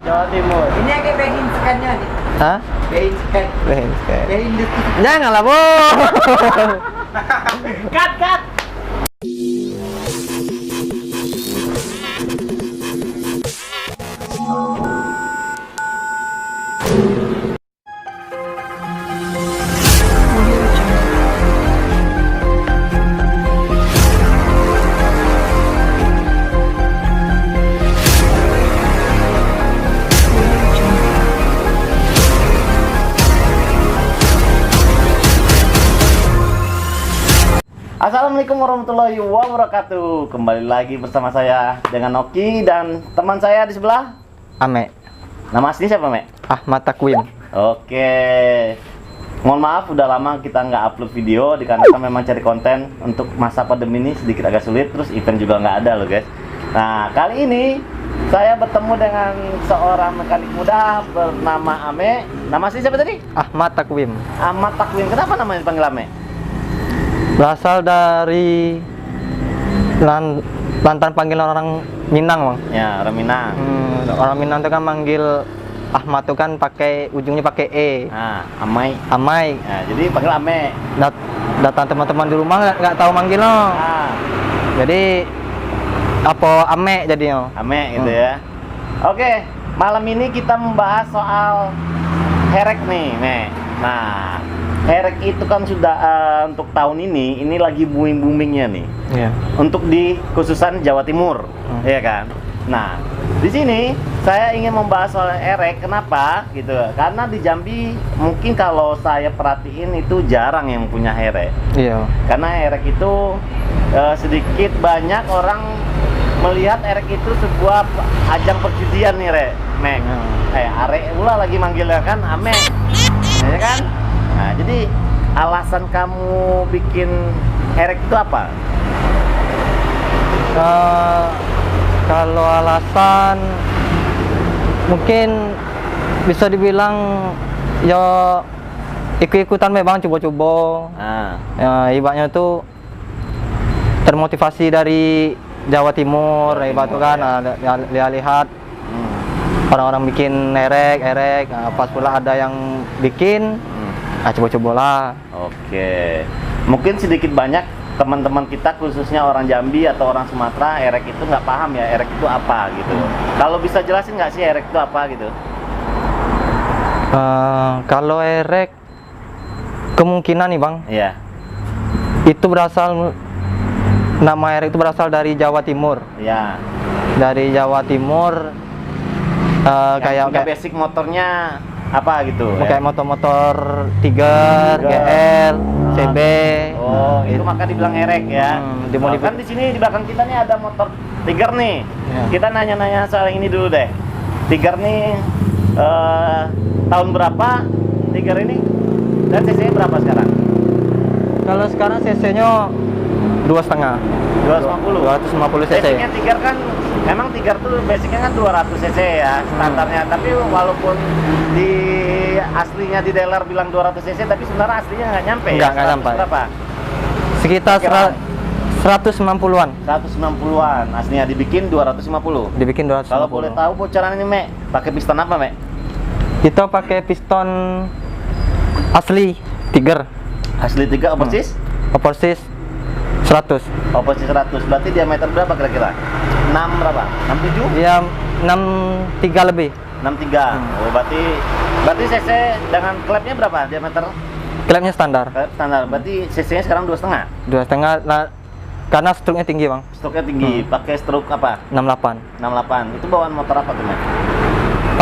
Jawa Timur. Ini agak behin sekannya nih. Hah? Behin sekan. Behin sekan. Behin detik. Janganlah, Bu. Cut. Assalamualaikum warahmatullahi wabarakatuh. Kembali lagi bersama saya dengan Noki dan teman saya di sebelah. Ame. Nama asli siapa, Mek? Ahmad Takwim. Oke. Mohon maaf udah lama kita nggak upload video dikarenakan memang cari konten untuk masa pandemi ini sedikit agak sulit, terus event juga nggak ada loh, guys. Nah, kali ini saya bertemu dengan seorang mekanik muda bernama Ame. Nama asli siapa tadi? Ahmad Takwim. Ahmad Takwim. Kenapa namanya dipanggil Ame? Berasal dari lantaran panggilan orang Minang, Bang. Ya, orang Minang. Orang Minang itu kan manggil Ahmad tuh kan pakai ujungnya pakai E. Nah, Amai. Amai. Nah, jadi panggil Ame. Datang teman-teman di rumah nggak tahu manggil lo. Ah, Jadi apa Ame jadinya. Ame gitu ya. Oke, malam ini kita membahas soal herek nih, Mek. Nah, herek itu kan sudah untuk tahun ini lagi booming-boomingnya nih. Iya. Untuk di khususan Jawa Timur, ya kan. Nah, di sini saya ingin membahas soal herek. Kenapa? Gitu. Karena di Jambi mungkin kalau saya perhatiin itu jarang yang punya herek. Iya. Karena herek itu sedikit banyak orang melihat herek itu sebuah ajang perjudian nih, Mek. Arek pula lagi manggilnya kan Ame, ya kan? Nah, jadi alasan kamu bikin herek itu apa? Kalau alasan mungkin bisa dibilang ya ikut-ikutan memang coba-coba. Ya, ibaratnya tuh termotivasi dari Jawa Timur, ibarat tuh kan lihat orang-orang bikin herek, pas pula ada yang bikin, coba-cobalah. Oke, mungkin sedikit banyak teman-teman kita khususnya orang Jambi atau orang Sumatera herek itu nggak paham ya herek itu apa gitu. Kalau bisa jelasin nggak sih herek itu apa gitu? Kalau herek kemungkinan nih, Bang. Iya. Itu nama herek itu berasal dari Jawa Timur. Iya. Dari Jawa Timur. Kayak basic motornya apa gitu? Kayak motor-motor Tiger, GL, CB. Oh, itu maka dibilang herek ya. Dimodifikasi. Kan di sini di belakang kita nih ada motor Tiger nih. Ya. Kita nanya-nanya soal ini dulu deh. Tiger nih tahun berapa Tiger ini? Dan cc-nya berapa sekarang? Kalau sekarang cc-nya 2,5. 250 cc. Basicnya Tiger kan, memang Tiger tuh basicnya kan 200 cc ya standarnya. Tapi walaupun di aslinya di dealer bilang 200 cc, tapi sebenarnya aslinya nggak nyampe. Nggak nyampe. Berapa? Sekitar 190-an. 160-an. Aslinya dibikin 250. Dibikin 250. Kalau boleh tahu bocoran ini, Mek, pakai piston apa, Mek? Kita pakai piston asli Tiger. Asli 3 overseas? Overseas 100. Overseas 100. Berarti diameter berapa kira-kira? 6 berapa? 67? Ya 63 lebih. 63. Oh, berarti cc dengan klepnya berapa diameter? Klepnya standar. Klep standar. Berarti cc-nya sekarang 2,5. 2,5. Nah, karena struknya tinggi, Bang. Struknya tinggi. Pakai struk apa? 68. 68. Itu bawaan motor apa tuh, Mek?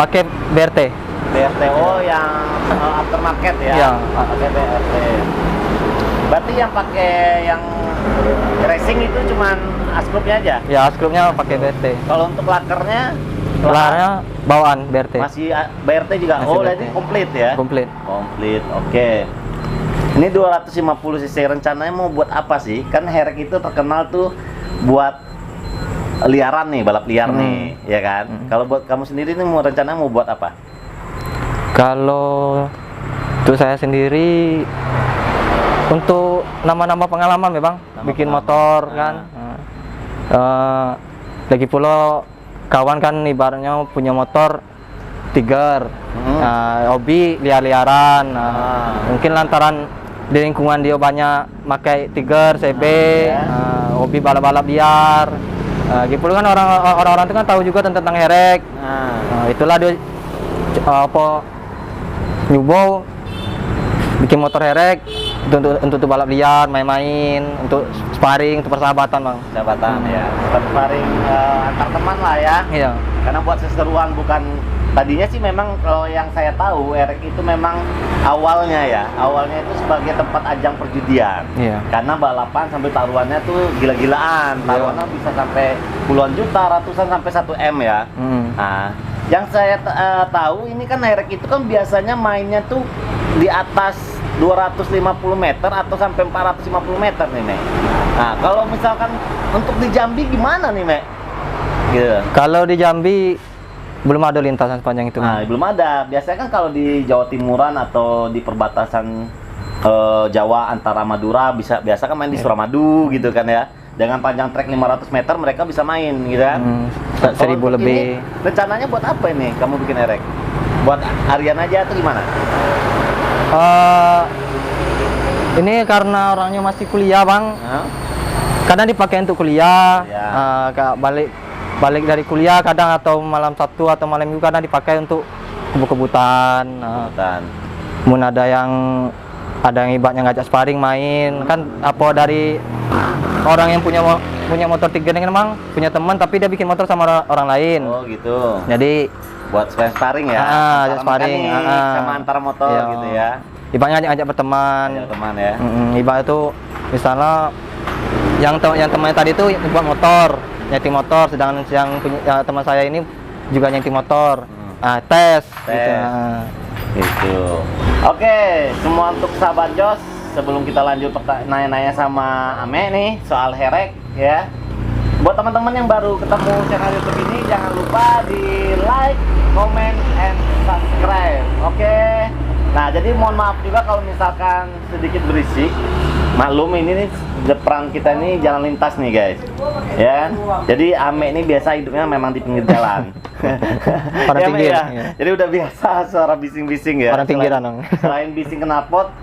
Pakai BRT. BRTO yang aftermarket ya? Iya. Pakai BRT. Berarti yang pakai yang racing itu cuman askrupnya aja? Ya, askrupnya pakai BRT. Kalau untuk lakernya? Lakarnya bawaan BRT. Masih BRT juga? Masih Oh, BRT. jadi komplit ya? Komplit. Komplit, oke. Ini 250 cc rencananya mau buat apa sih? Kan herek itu terkenal tuh buat liaran nih, balap liar nih, ya kan? Kalau buat kamu sendiri nih rencananya mau buat apa? Kalau untuk saya sendiri untuk nama-nama pengalaman ya, Bang. Bikin motor kan. Lagi pula kawan kan ibaratnya punya motor tiger, hobi liar-liaran. Mungkin lantaran di lingkungan dia banyak pakai tiger, CB, hobi balap-balap liar. Gitu kan orang-orang itu kan tahu juga tentang herek. Itulah dia nyoba bikin motor herek untuk balap liar, main-main, untuk sparring, untuk persahabatan, Bang. Sahabatan ya, sparring antar teman lah ya. Iya. Karena buat seseruan, bukan tadinya sih memang kalau yang saya tahu erek itu memang awalnya itu sebagai tempat ajang perjudian. Iya. Karena balapan sampai taruhannya tuh gila-gilaan, taruhannya bisa sampai puluhan juta, ratusan sampai 1 M ya. Nah, yang saya tahu ini kan erek itu kan biasanya mainnya tuh di atas 250 meter atau sampai 450 meter nih, Mek. Nah, kalau misalkan untuk di Jambi gimana nih, Mek? Gitu. Kalau di Jambi belum ada lintasan sepanjang itu. Nah, belum ada. Biasanya kan kalau di Jawa Timuran atau di perbatasan Jawa antara Madura biasa kan main di Suramadu gitu kan ya. Dengan panjang trek 500 meter mereka bisa main gitu kan. 1000 lebih. Rencananya buat apa ini kamu bikin erek? Buat harian aja atau gimana? Ini karena orangnya masih kuliah, Bang. Kadang dipakai untuk kuliah. Balik dari kuliah kadang, atau malam Sabtu atau malam Minggu kadang dipakai untuk kebut-kebutan. Mungkin ada yang ibaratnya ngajak sparring main kan, apa dari orang yang punya motor tiga ini memang punya teman tapi dia bikin motor sama orang lain. Oh gitu. Jadi buat sparring ya. Antara sparring sama antara motor gitu ya. Ibaratnya ngajak berteman. Ngajak teman ya. Ibarat itu misalnya yang temannya tadi itu buat motor, nyeting motor, sedangkan yang teman saya ini juga nyeting motor. Tes. Gitu. Oke, semua untuk sahabat Jos, sebelum kita lanjut nanya-nanya sama Ame nih soal herek ya. Buat teman-teman yang baru ketemu channel YouTube ini, jangan lupa di like, comment, and subscribe. Oke. Nah, jadi mohon maaf juga kalau misalkan sedikit berisik. Maklum ini nih depan kita ini jalan lintas nih guys, ya. Jadi Ame ini biasa hidupnya memang di pinggir jalan. Orang ya, pinggir. ya. Ya. Jadi udah biasa suara bising-bising ya. Orang pinggiran dong. Selain bising knalpot,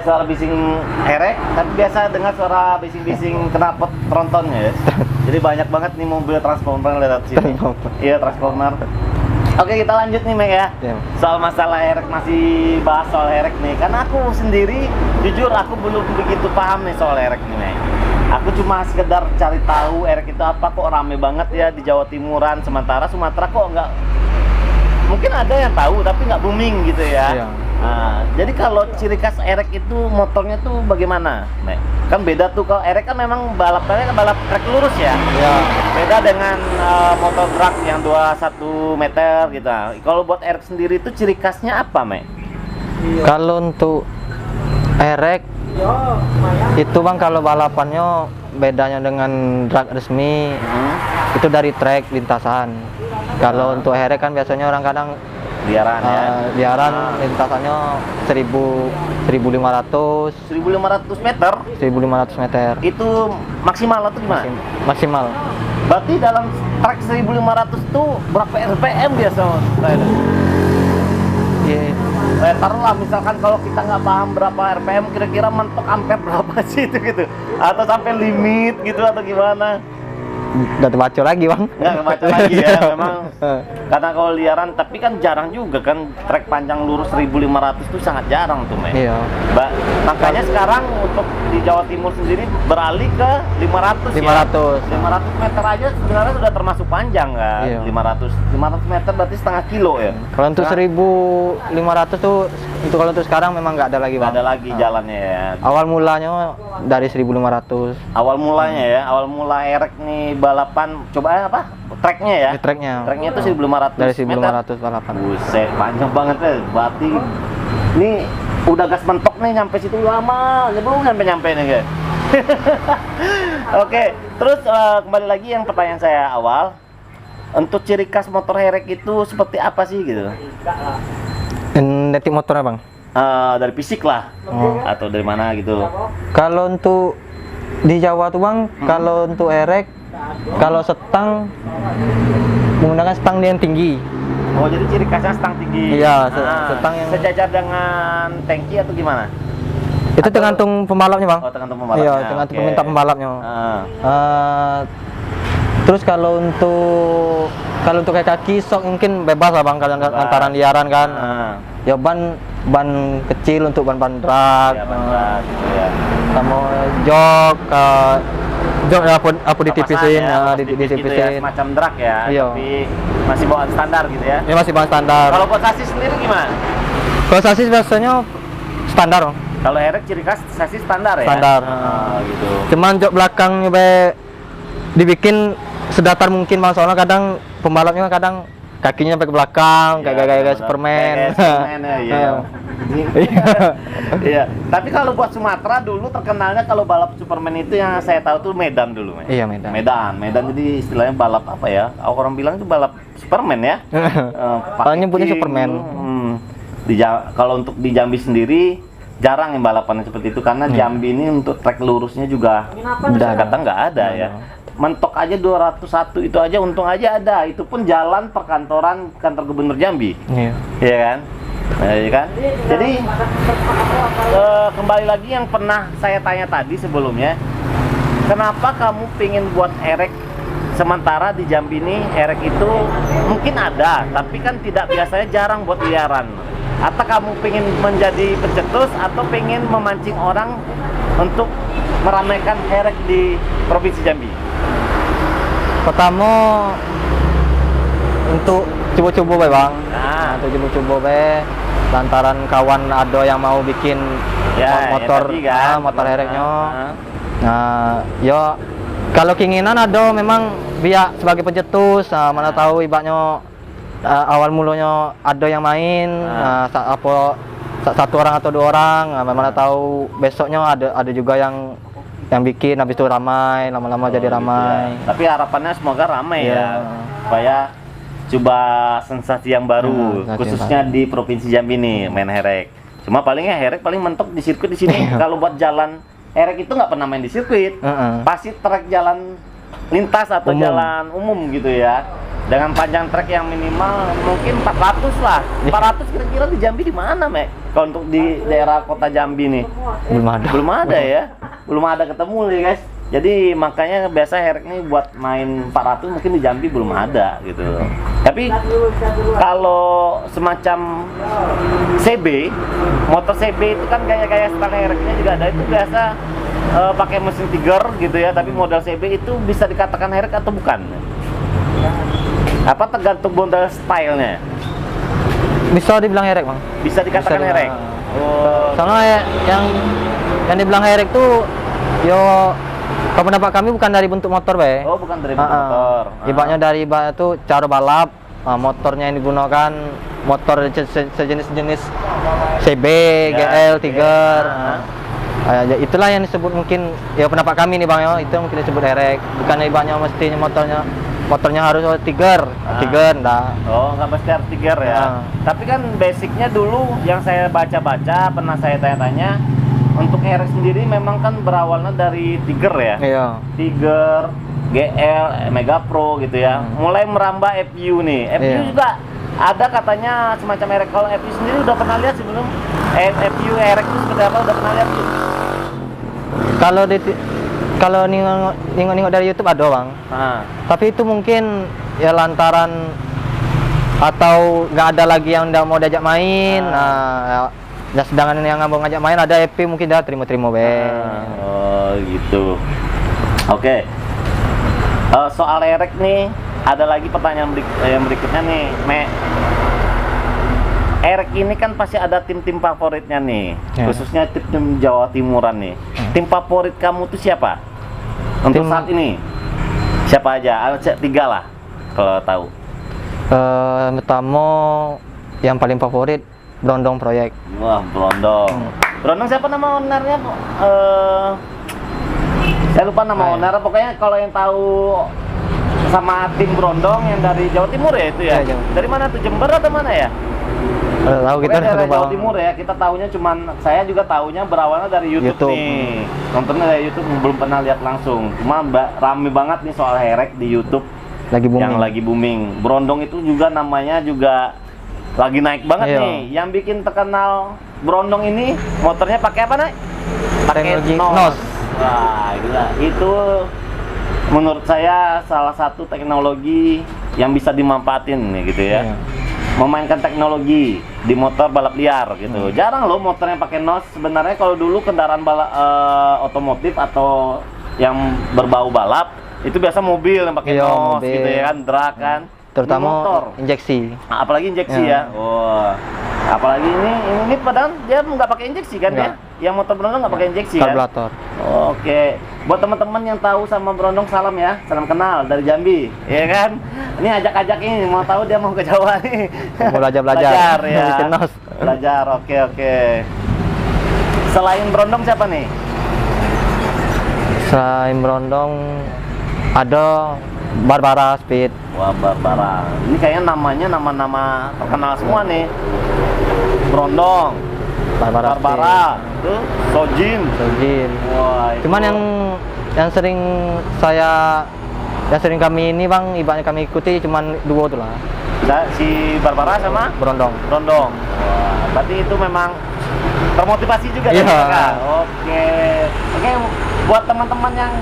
suara bising herek, tapi biasa dengar suara bising-bising knalpot trontonnya ya. Jadi banyak banget nih mobil transformer lewat sini. Iya, transformer. Oke, kita lanjut nih, Mek ya. Soal masalah herek, masih bahas soal herek nih. Karena aku sendiri, jujur aku belum begitu paham nih soal herek nih, Mek. Aku cuma sekedar cari tahu erek itu apa, kok rame banget ya di Jawa Timuran, sementara Sumatera kok nggak, mungkin ada yang tahu tapi nggak booming gitu ya. Iya. Nah, jadi kalau ciri khas erek itu motornya tuh bagaimana, Mek? Kan beda tuh, kalau erek kan memang balapannya kan balap trek lurus ya. Iya. Beda dengan motor drag yang 21 meter gitu. Nah, kalau buat erek sendiri itu ciri khasnya apa, Mek? Kalau untuk erek itu Bang, kalau balapannya bedanya dengan drag resmi itu dari trek lintasan. Kalau untuk herek kan biasanya orang kadang liaran ya. Liaran lintasannya 1500 meter. 1500 meter. Itu maksimal atau gimana? Maksimal. Berarti dalam trek 1500 tuh berapa RPM biasa, Mas? Taruhlah misalkan kalau kita nggak paham berapa RPM, kira-kira mentok ampere berapa sih itu gitu, atau sampai limit gitu atau gimana? Udah terbaca lagi Bang. Nggak kebaca lagi ya memang. Karena kalau liaran, tapi kan jarang juga kan trek panjang lurus 1500 itu sangat jarang tuh, Mek. Iya. Makanya sekarang untuk di Jawa Timur sendiri beralih ke 500 ya. 500 meter aja sebenarnya sudah termasuk panjang kan. Iya. 500 meter berarti setengah kilo ya. Kalau untuk 1500 tuh kalau untuk sekarang memang nggak ada lagi Bang. Nggak ada lagi jalannya ya. Awal mulanya dari 1500. Awal mulanya ya, awal mula erek nih balapan, coba apa? Treknya ya? Treknya itu 1500 dari 1500 balapan. Buset, panjang banget ya. Berarti ini udah gas mentok nih nyampe situ lama, belum nyampe nih guys. Oke, terus kembali lagi yang pertanyaan saya awal. Untuk ciri khas motor herek itu seperti apa sih gitu? Netik motornya Bang? Dari fisik lah, atau dari mana gitu? Kalau untuk di Jawa tuh Bang, kalau untuk erek, kalau setang menggunakan setang yang tinggi. Oh, jadi ciri khasnya stang tinggi. Iya, stang yang sejajar dengan tangki atau gimana? itu tergantung pembalapnya, Bang. Oh, tergantung pembalapnya. Iya, tergantung peminta pembalapnya. Terus kalau untuk kayak kaki sok mungkin bebas lah, Bang, kadang antaran liaran kan. Ya ban kecil untuk ban truk. Ya, ban truk gitu ya. Sama jok apa ditipisin, Gitu ya, semacam drag ya. Iya. Tapi masih bawaan standar gitu ya. Ya masih bawaan standar. Kalau buat sasis sendiri gimana? Kalau sasis biasanya standar, Bang. Kalau Herek ciri khas sasis standar ya? Standar. Gitu. Cuman jok belakangnya dibikin sedatar mungkin, Bang, soalnya kadang pembalapnya kadang kakinya sampai ke belakang, kayak Superman. Kayak Superman ya, iya. Iya. Tapi kalau buat Sumatera dulu terkenalnya kalau balap Superman itu yang saya tahu tuh Medan dulu. Iya, Medan. Medan jadi istilahnya balap apa ya? Orang bilang itu balap Superman ya. Kalau nyebutnya Superman. Kalau untuk di Jambi sendiri jarang yang balapannya seperti itu karena Jambi ini untuk trek lurusnya juga kata nggak ada ya. Mentok aja 201 itu aja untung aja ada, itu pun jalan perkantoran kantor gubernur Jambi. Iya kan? Iya kan? Jadi kembali lagi yang pernah saya tanya tadi sebelumnya, kenapa kamu pingin buat erek sementara di Jambi ini erek itu mungkin ada tapi kan tidak, biasanya jarang buat liaran. Atau kamu pengen menjadi pencetus atau pengen memancing orang untuk meramaikan herek di Provinsi Jambi? Pertama untuk coba-coba, Bang. Untuk coba-coba lantaran kawan ada yang mau bikin motor kan? Motor hereknya. Ya kalau keinginan ada memang biar sebagai pencetus, mana tahu ibaratnya awal mulanya ada yang main, satu orang atau dua orang, mana tahu besoknya ada juga yang bikin, habis itu ramai, lama-lama jadi ramai. Ya. Tapi harapannya semoga ramai ya, supaya coba sensasi yang baru, khususnya di Provinsi Jambi nih main herek. Cuma palingnya herek paling mentok di sirkuit di sini. Kalau buat jalan herek itu nggak pernah main di sirkuit, pasti trek jalan lintas atau jalan umum gitu ya. Dengan panjang trek yang minimal mungkin 400 lah. 400 kira-kira di Jambi di mana, Mek? Kalau untuk di daerah kota Jambi nih. Belum ada ya. Belum ada ketemu nih, guys. Jadi makanya biasa herek ini buat main 400 mungkin di Jambi belum ada gitu. Tapi kalau semacam CB, motor CB itu kan kayak stang hereknya juga ada, itu biasa pakai mesin Tiger gitu ya, tapi model CB itu bisa dikatakan herek atau bukan? Apa tergantung model stylenya? Bisa dibilang herek, Bang. Bisa dikatakan herek. Soalnya yang dibilang herek tuh kalau pendapat kami bukan dari bentuk motor, Be. Oh, bukan dari bentuk motor. Ibaratnya dari itu cara balap, motornya yang digunakan motor sejenis CB, GL, Tiger. Itulah yang disebut mungkin pendapat kami nih, Bang, ya. Itu mungkin disebut herek. Bukan ibaratnya mestinya motornya harus Tiger, enggak. Oh, nggak mesti harus Tiger ya. Tapi kan basicnya dulu yang saya baca-baca, pernah saya tanya-tanya, untuk herek sendiri memang kan berawalnya dari Tiger ya. Iya. Tiger, GL, Mega Pro gitu ya. Mulai merambah FU nih. FU juga ada katanya semacam herek. Kalau FU sendiri udah pernah lihat sebelum? FU herek itu seperti apa? Udah pernah lihat belum? Kalau nengok dari YouTube ada, Bang. Tapi itu mungkin ya lantaran atau nggak ada lagi yang udah mau diajak main. Ya sedangkan yang mau ngajak main ada EP mungkin dah terima-terima be. Oh gitu. Oke. Soal herek nih ada lagi pertanyaan berikutnya nih, Me. Herek ini kan pasti ada tim-tim favoritnya nih, khususnya tim Jawa Timuran nih. Tim favorit kamu tuh siapa? Untuk saat ini siapa aja? Ada 3 lah kalau tahu. Pertama yang paling favorit Brondong Proyek. Wah, Brondong. Brondong siapa nama ownernya? Saya lupa nama owner. Pokoknya kalau yang tahu sama tim Brondong yang dari Jawa Timur ya itu ya. Dari mana tuh, Jember atau mana ya? Tahu kita dari Jawa Timur ya. Kita tahunya saya juga tahunya berawalnya dari YouTube nih. Nontonnya dari YouTube, belum pernah lihat langsung. Cuma rame banget nih soal herek di YouTube. Lagi booming. Yang lagi booming. Brondong itu juga namanya juga lagi naik banget Iya. nih. Yang bikin terkenal Brondong ini motornya pakai apa, Nay? Teknologi NOS. NOS. Wah, gila. Itu menurut saya salah satu teknologi yang bisa dimanfaatin nih gitu ya. Iya. Memainkan teknologi di motor balap liar gitu. Jarang loh motor yang pakai NOS. Sebenarnya kalau dulu kendaraan otomotif atau yang berbau balap itu biasa mobil yang pakai Iya, NOS mobil. gitu ya kan, drag kan. Terutama Ini motor. injeksi. Nah, apalagi injeksi Ya. ya. Wah. Apalagi ini padahal dia nggak pakai injeksi kan Nggak. ya. Yang motor Brondong nggak pakai injeksi kan. Karburator. Oke, buat teman-teman yang tahu sama Brondong salam ya, salam kenal dari Jambi, ya kan? Ini ajak-ajak ini mau tahu dia mau ke Jawa nih. Mau belajar ya. bikin NOS. Belajar, oke. Selain Brondong siapa nih? Selain Brondong ada Barbara Speed. Wah, Barbara. Ini kayaknya namanya nama-nama terkenal semua nih. Brondong, Barbara. tuh, Sojin. Sojin. Wah, itu. Cuman yang sering kami ini bang, ibaratnya kami ikuti cuman dua tuh lah. Si Barbara sama Brondong. Brondong. Wah, berarti itu memang termotivasi juga Iya. dari mereka. Oke, buat teman-teman yang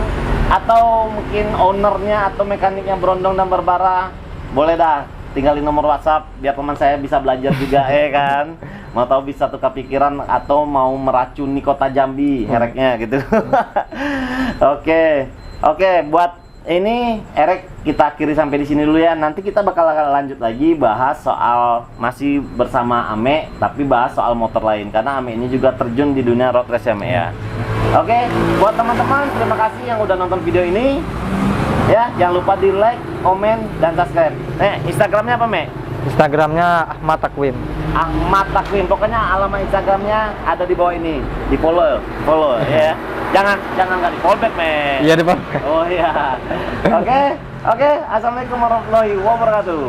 atau mungkin ownernya atau mekaniknya Brondong dan Barbara, boleh dah tinggalin nomor WhatsApp biar teman saya bisa belajar juga ya kan. Mau tahu bisa tukar pikiran atau mau meracuni kota Jambi hereknya gitu. Oke, buat ini Erek kita akhiri sampai di sini dulu ya. Nanti kita bakal lanjut lagi bahas soal masih bersama Ame, tapi bahas soal motor lain karena Ame ini juga terjun di dunia road race ya, Ame ya. Oke, buat teman-teman terima kasih yang udah nonton video ini. Ya, jangan lupa di like, komen, dan subscribe. Instagramnya apa, Me? Instagramnya Ahmad Takwim. Ahmad Takwim. Pokoknya alamat Instagramnya ada di bawah ini. Di follow ya. Jangan nggak di follow back, Me. Iya di bawah. Oh iya. Oke. Assalamualaikum warahmatullahi wabarakatuh.